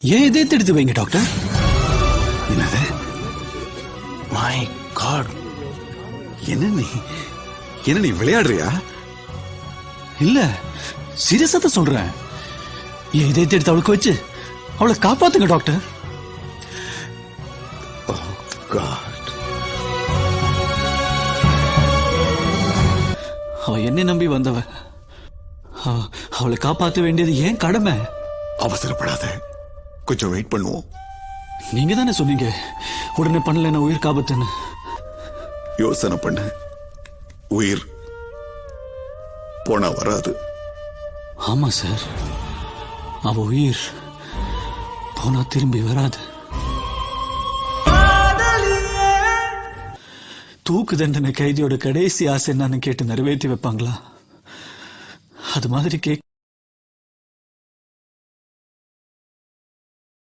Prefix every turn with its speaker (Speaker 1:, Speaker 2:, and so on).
Speaker 1: ஏன் இதயத்தை எடுத்து வைங்க டாக்டர்.
Speaker 2: என்னது? மை காட், என்ன நீ விளையாடுறியா?
Speaker 1: இல்ல, சீரியஸா தான் சொல்றேன். என் இதயத்தை எடுத்து அவளுக்கு வச்சு அவளை காப்பாத்துங்க டாக்டர்.
Speaker 2: God.
Speaker 1: அவ என்னை நம்பி வந்தவ. அவளை காப்பாற்ற வேண்டியது ஏன் கடமை.
Speaker 2: அவசரப்படாத, கொஞ்சம் வெயிட் பண்ணுவோம்.
Speaker 1: நீங்க தானே சொன்னீங்க உடனே பண்ணல உயிர் காபத்துன்னு.
Speaker 2: யோசனை பண்ண, உயிர் போனா வராது.
Speaker 1: ஆமா சார், அவ உயிர் போனா திரும்பி வராது. தூக்கு தண்டனை கைதியோட கடைசி ஆசை என்னன்னு கேட்டு நிறைவேற்றி வைப்பாங்களா? அது மாதிரி